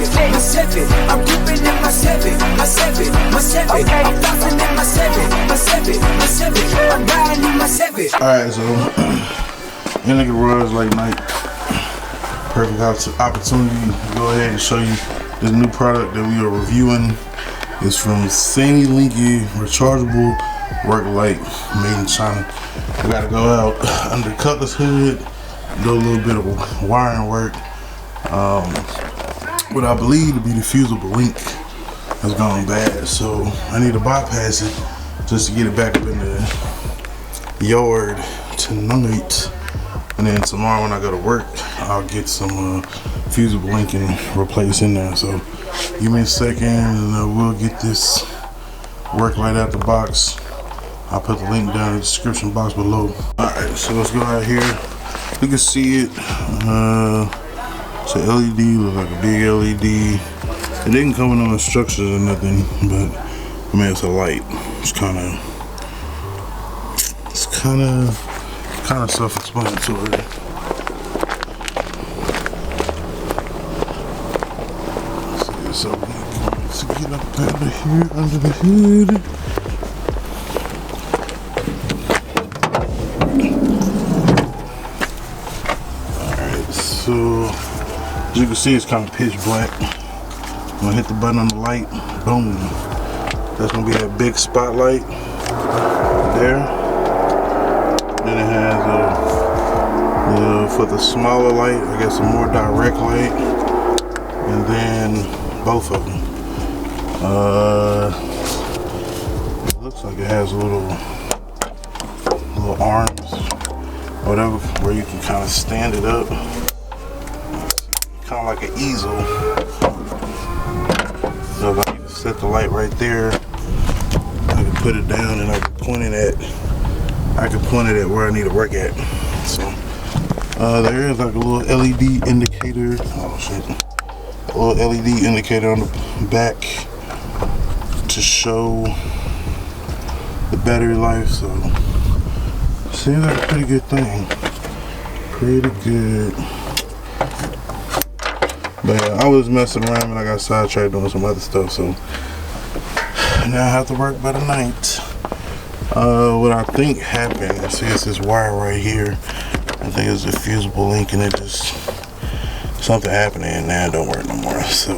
my seven. I'm ripping in my seven, my seven, my seven. Okay. I'm bouncing in my seven, my seven, my seven. I'm riding in my seven. Alright, so in the garage late night. Perfect opportunity to go ahead and show you this new product that we are reviewing. It's from Sandy Linky rechargeable work light made in China. We gotta go out under Cutlass hood, do a little bit of wiring work. What I believe to be the fusible link has gone bad, so I need to bypass it just to get it back up in the yard tonight. And then tomorrow when I go to work, I'll get some fusible link and replace in there. So give me a second and we'll get this work light out the box. I'll put the link down in the description box below. Alright, so let's go out here. You can see it. It's an LED, looks like a big LED. It didn't come with no instructions or nothing, but I mean it's a light. It's kind of self-explanatory. So let's get up out of here under the hood. Alright, so as you can see it's kind of pitch black. I'm gonna hit the button on the light, boom. That's gonna be that big spotlight there. Then it has for the smaller light, I guess a more direct light, and then both of them. It looks like it has little arms, or whatever, where you can kind of stand it up, kind of like an easel. So if I need to set the light right there, I can put it down and I can point it at where I need to work at. So there is like a little LED indicator. Oh shit. A little LED indicator on the back to show the battery life. So seems like a pretty good thing. Pretty good. But yeah, I was messing around and I got sidetracked doing some other stuff. So now I have to work by the night. What I think happened, see it's this wire right here. I think it's a fusible link and it just, something happened and now it don't work no more. So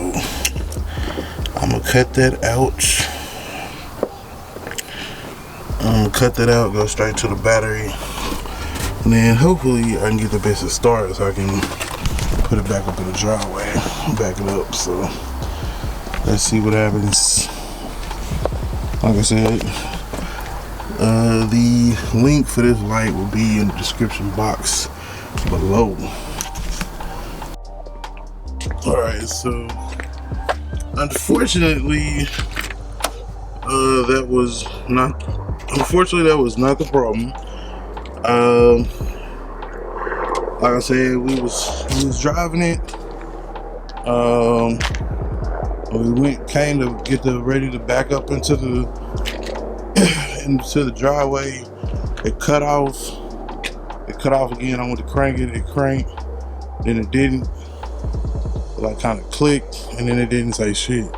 I'm gonna cut that out. Go straight to the battery. And then hopefully I can get the basic start so I can put it back up in the driveway, back it up. So let's see what happens. Like I said, the link for this light will be in the description box below. Alright, so unfortunately that was not the problem. Like I said, we was driving it. We came to get ready to back up into the driveway. It cut off again. I went to crank it, it cranked, then it didn't. It like kind of clicked and then it didn't say shit.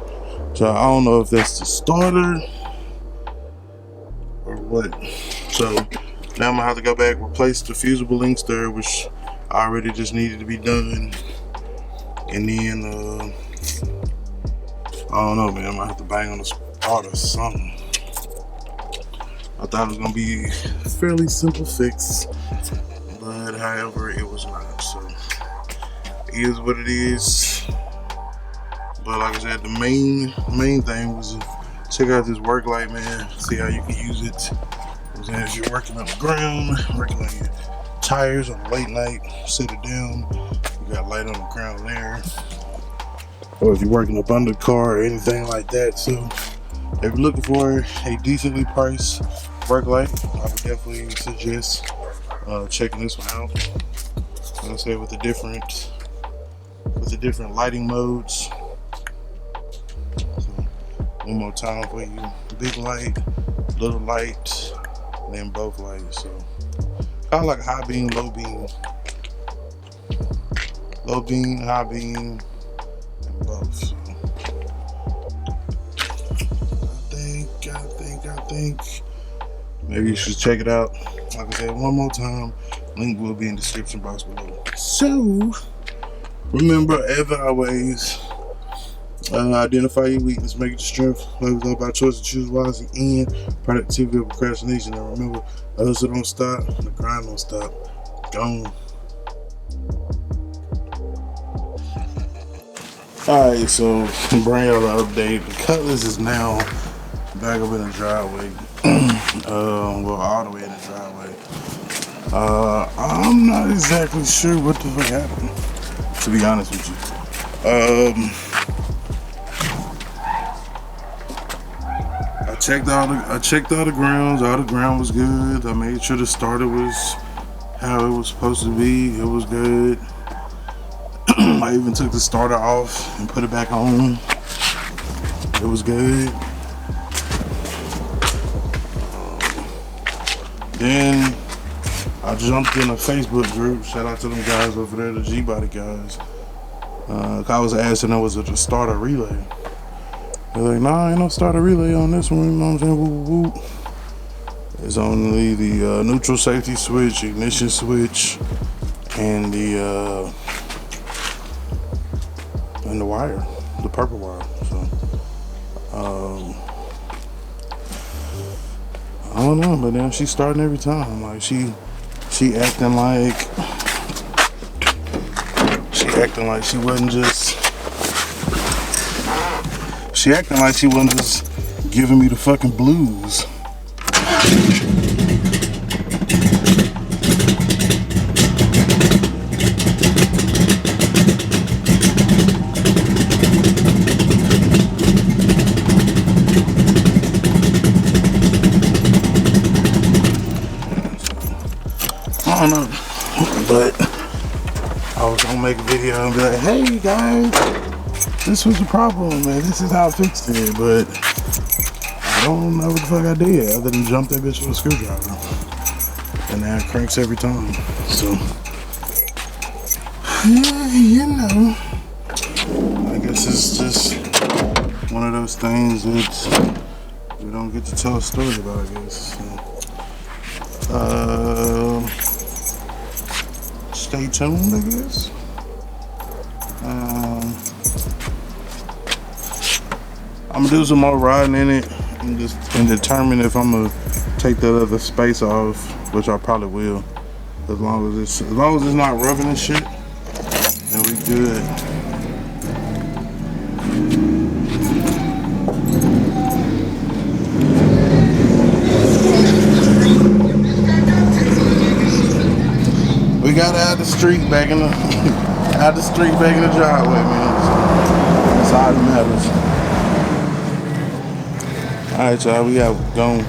So I don't know if that's the starter or what. So now I'm gonna have to go back, replace the fusible link stir, which I already just needed to be done. And then I don't know, man, I might have to bang on the spot or something. I thought it was gonna be a fairly simple fix, but however it was not. So it is what it is. But like I said, the main thing was to check out this work light, man. See how you can use it. As you're working on the ground, working on your tires on the late night, set it down. You got light on the ground there. Or if you're working up under the car or anything like that. So if you're looking for a decently priced work light, I would definitely suggest checking this one out. Like I said, with the different lighting modes. So one more time for you: big light, little light, and then both lights. So kind of like high beam, low beam, high beam, and both. think. Maybe you should check it out. Like I said, one more time, link will be in the description box below. So, remember, as always, identify your weakness, make it your strength. Life is all about choice to choose wisely and productivity of procrastination. And remember, the hustle don't stop, the grind don't stop. Gone. Alright, so bring y'all an update. The Cutlass is now back up in the driveway. Well, all the way in the driveway. I'm not exactly sure what the fuck happened, to be honest with you. I checked all the grounds. All the ground was good. I made sure the starter was how it was supposed to be. It was good. I even took the starter off and put it back on. It was good. Then I jumped in a Facebook group. Shout out to them guys over there, the G-Body guys. I was asking them, was it a starter relay? They're like, nah, ain't no starter relay on this one. You know what I'm saying? Whoop, whoop, whoop. It's only the neutral safety switch, ignition switch, and the wire, the purple wire. So I don't know, but then she's starting every time. Like she acting like she wasn't just giving me the fucking blues. I don't know, but I was gonna make a video and be like, hey guys, this was the problem, man. This is how I fixed it, but I don't know what the fuck I did other than jump that bitch with a screwdriver. And now it cranks every time. So, yeah, you know, I guess it's just one of those things that we don't get to tell a story about, I guess. So, stay tuned, I guess. I'm gonna do some more riding in it and determine if I'm gonna take that other space off, which I probably will. As long as it's not rubbing and shit, then we good. We got out the street back in the driveway, man. So that's all that matters. All right, y'all, we out. Gone.